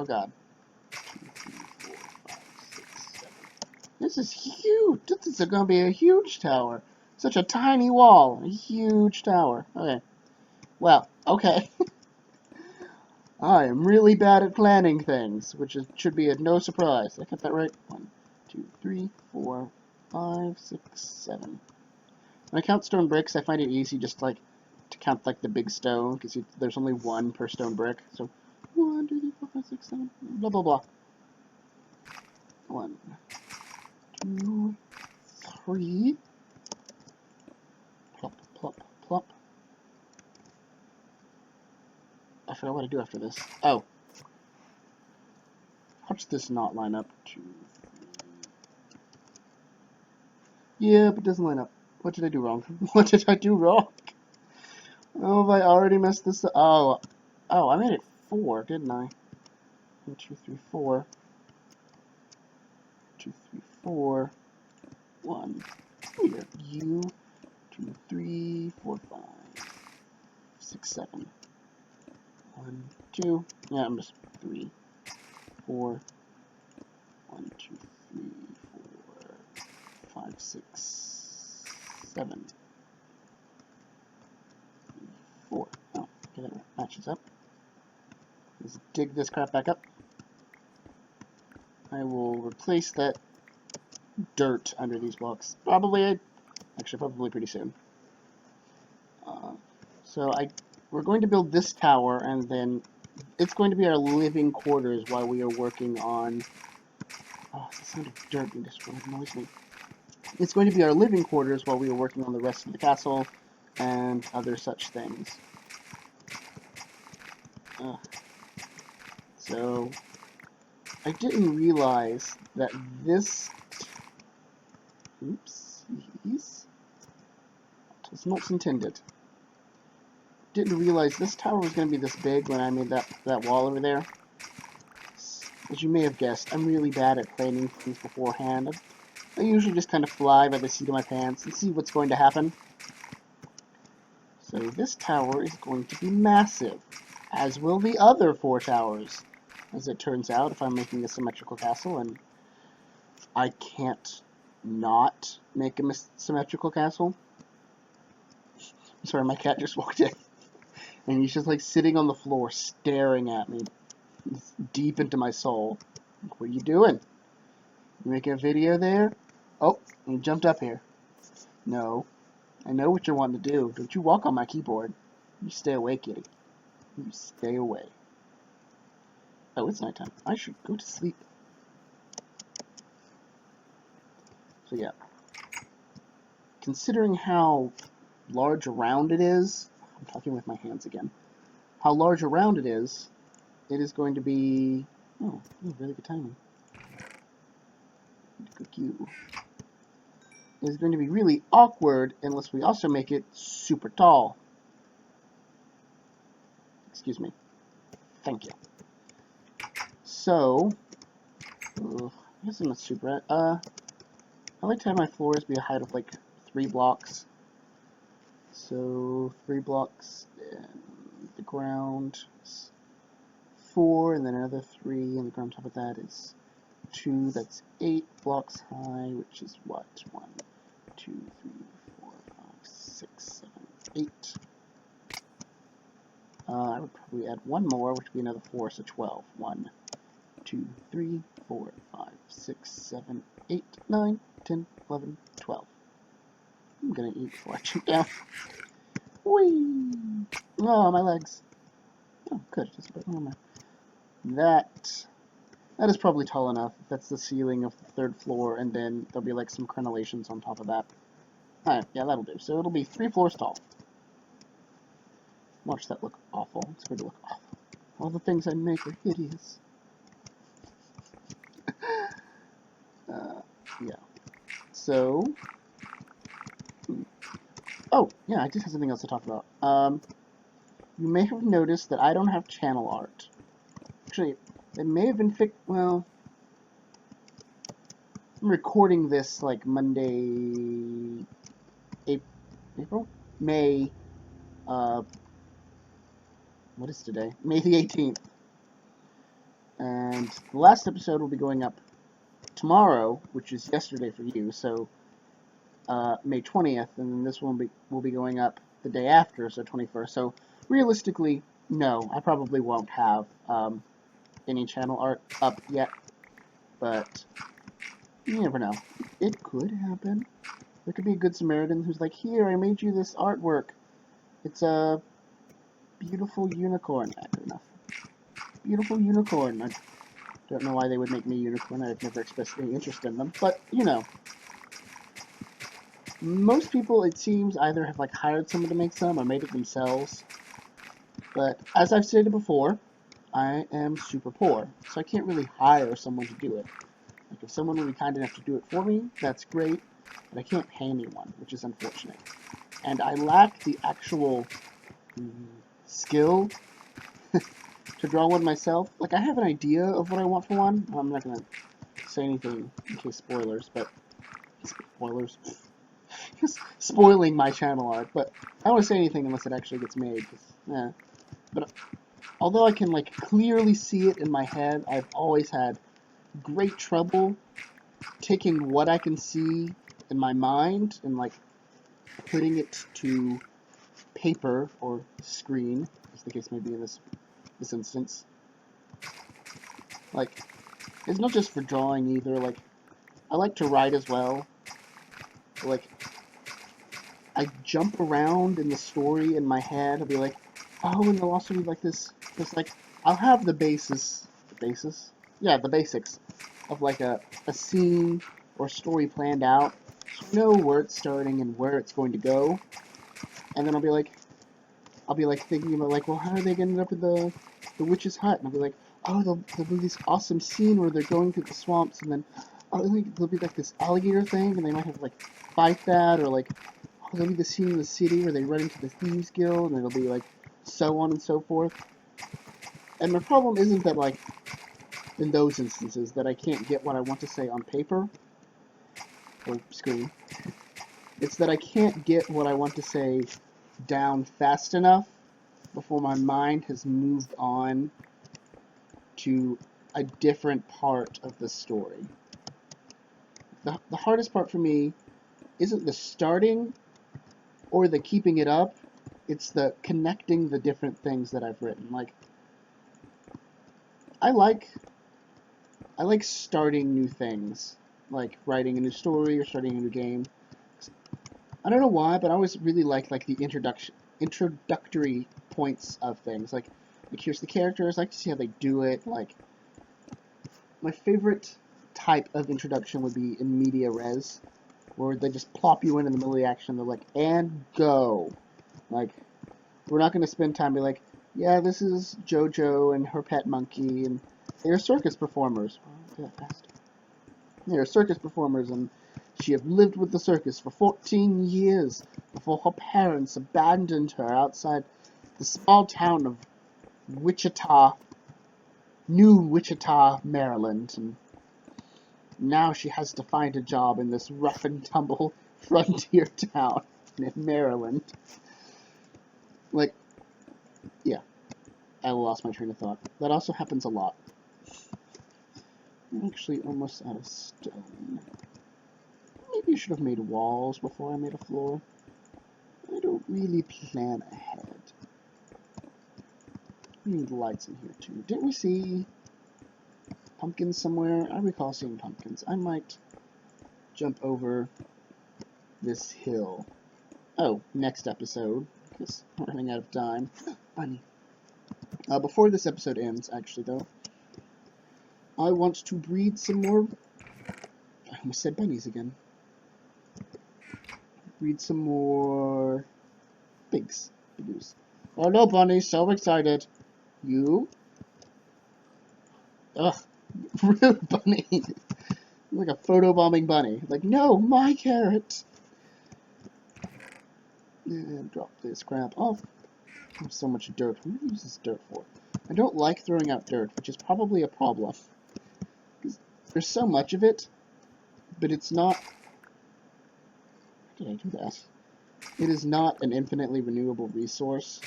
Oh god. 2, 3, 4, 5, 6, 7. This is huge. This is going to be a huge tower. Such a tiny wall. A huge tower. Okay. Well, okay. I am really bad at planning things, which should be no surprise. Did I get that right? 1, 2, 3, 4, 5, 6, 7. When I count stone bricks, I find it easy just like to count like the big stone, because there's only one per stone brick. So 1, 2, 3, 4, 5, 6, 7, blah blah blah. 1, 2, 3. Plop, plop, plop. I forgot what to do after this. Oh. How does this not line up? 2, 3. Yeah, but it doesn't line up. What did I do wrong? What did I do wrong? Oh, have I already messed this up? Oh. Oh, I made it 4, didn't I? 1, 2, 3, 4. 2, 3, 4. 1. Here. U. 2, 3, 4, 5. 6, 7. 1, 2. Yeah, I'm just 3, 4. 1, 2, 3, 4, 5, 6, 7. 4. Oh, okay, that matches up. Let's dig this crap back up. I will replace that dirt under these blocks. Probably pretty soon. So we're going to build this tower, and then it's going to be our living quarters while we are working on. Oh, the sound of dirt being destroyed annoys me. It's going to be our living quarters while we are working on the rest of the castle and other such things. So I didn't realize that this. Oopsies. It was not intended. Didn't realize this tower was going to be this big when I made that wall over there. As you may have guessed, I'm really bad at planning things beforehand. I usually just kind of fly by the seat of my pants and see what's going to happen. So this tower is going to be massive, as will the other 4 towers, as it turns out, if I'm making a symmetrical castle, and I can't not make a symmetrical castle. Sorry, my cat just walked in, and he's just like sitting on the floor staring at me deep into my soul. What are you doing? You making a video there? Oh, you jumped up here. No. I know what you're wanting to do. Don't you walk on my keyboard. You stay away, kitty. You stay away. Oh, it's nighttime. I should go to sleep. So yeah. Considering how large around it is, I'm talking with my hands again. How large around it is going to be... Oh, really good timing. Cook you. It's going to be really awkward unless we also make it super tall. Excuse me. Thank you. So, I guess I'm not super. I like to have my floors be a height of like 3 blocks. So 3 blocks in the ground, 4, and then another 3, and the ground on top of that is 2. That's 8 blocks high, which is what? 1, 2, 3, 4, 5, 6, 7, 8. I would probably add 1 more, which would be another 4, so 12. 1, 2, 3, 4, 5, 6, 7, 8, 9, 10, 11, 12. I'm gonna eat before I jump down. Whee! Oh, my legs. Oh, good. Just put on that is probably tall enough. That's the ceiling of the 3rd floor, and then there'll be like some crenellations on top of that. Alright, yeah, that'll do. So it'll be 3 floors tall. Watch that look awful. It's going to look awful. All the things I make are hideous. Yeah. So... Oh, yeah, I did have something else to talk about. You may have noticed that I don't have channel art. Actually, it may have been well... I'm recording this, like, Monday... April? May... what is today? May the 18th. And the last episode will be going up tomorrow, which is yesterday for you, so May 20th, and then this one will be going up the day after, so 21st. So realistically, no, I probably won't have any channel art up yet, but you never know. It could happen. There could be a good Samaritan who's like, here, I made you this artwork. It's a beautiful unicorn. Good enough. Beautiful unicorn. I don't know why they would make me a unicorn. I've never expressed any interest in them, but, you know. Most people, it seems, either have like hired someone to make some or made it themselves. But as I've stated before, I am super poor, so I can't really hire someone to do it. Like if someone would be kind enough to do it for me, that's great, but I can't pay anyone, which is unfortunate. And I lack the actual skill to draw one myself. Like I have an idea of what I want for one. I'm not gonna say anything in case spoilers, but spoilers. Spoiling my channel art, but I don't want to say anything unless it actually gets made. But although I can like clearly see it in my head, I've always had great trouble taking what I can see in my mind and like putting it to paper or screen, as the case may be in this instance. Like, it's not just for drawing either. Like, I like to write as well. Like, I jump around in the story in my head. I'll be like, oh, and there'll also be like this like, I'll have the basics of like a scene or story planned out. So I know where it's starting and where it's going to go. And then I'll be like thinking about like, well, how are they going to end up in the witch's hut? And I'll be like, oh, there'll be this awesome scene where they're going through the swamps, and then there'll be like this alligator thing, and they might have to like fight that, or like, oh, there'll be the scene in the city where they run into the Thieves Guild, and it'll be like so on and so forth. And my problem isn't that like in those instances that I can't get what I want to say on paper or screen. It's that I can't get what I want to say down fast enough before my mind has moved on to a different part of the story. The hardest part for me isn't the starting or the keeping it up, it's the connecting the different things that I've written. Like, I like starting new things, like writing a new story or starting a new game. I don't know why, but I always really like the introductory points of things. Like here's the characters, I like to see how they do it. Like, my favorite type of introduction would be in media res, where they just plop you in the middle of the action. They're like, and go. Like, we're not going to spend time be like, yeah, this is JoJo and her pet monkey, and they're circus performers. Oh, fast. They're circus performers, and she had lived with the circus for 14 years before her parents abandoned her outside the small town of Wichita, New Wichita, Maryland, and now she has to find a job in this rough and tumble frontier town in Maryland. Like, yeah, I lost my train of thought. That also happens a lot. I'm actually almost out of stone. Maybe I should have made walls before I made a floor. I don't really plan ahead. We need lights in here too. Didn't we see pumpkins somewhere? I recall seeing pumpkins. I might jump over this hill. Oh, next episode, because I'm running out of time. Bunny. Before this episode ends, actually, though, I want to breed some more... I almost said bunnies again. Breed some more... pigs. Pigoos. Oh no, Bunny, so excited. You? Ugh. Rude Bunny. Like a photobombing bunny. Like, no, my carrot. And drop this crap off. There's so much dirt. What do I use this dirt for? I don't like throwing out dirt, which is probably a problem. Because there's so much of it, but it's not... How did I do that? It is not an infinitely renewable resource.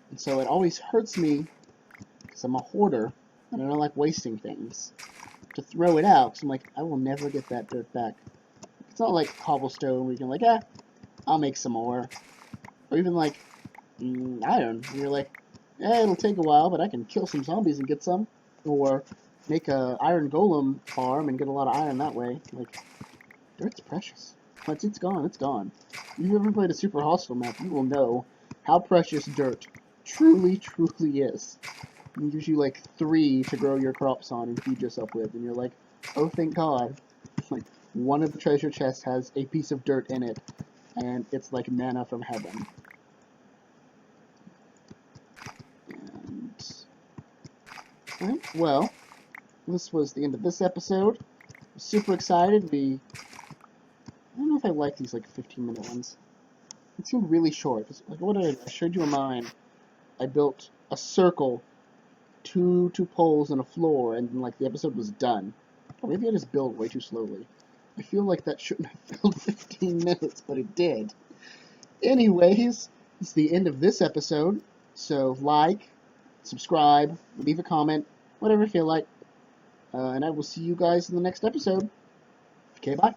And so it always hurts me, because I'm a hoarder, and I don't like wasting things to throw it out, because I'm like, I will never get that dirt back. It's not like cobblestone where you can like, I'll make some more. Or even like iron, where you're like, it'll take a while, but I can kill some zombies and get some. Or make a iron golem farm and get a lot of iron that way. Like, dirt's precious. Once it's gone, it's gone. If you've ever played a super hostile map, you will know how precious dirt truly, truly is. It gives you like 3 to grow your crops on and feed yourself with, and you're like, oh, thank God. Like, one of the treasure chests has a piece of dirt in it, and it's like manna from heaven. And, alright, well, this was the end of this episode. I'm super excited. I don't know if I like these like 15-minute ones. It seemed really short. Like, what did I showed you in mine. I built a circle, two poles and a floor, and then, like, the episode was done. Or maybe I just built way too slowly. I feel like that shouldn't have filled 15 minutes, but it did. Anyways, it's the end of this episode. So like, subscribe, leave a comment, whatever you feel like. And I will see you guys in the next episode. Okay, bye.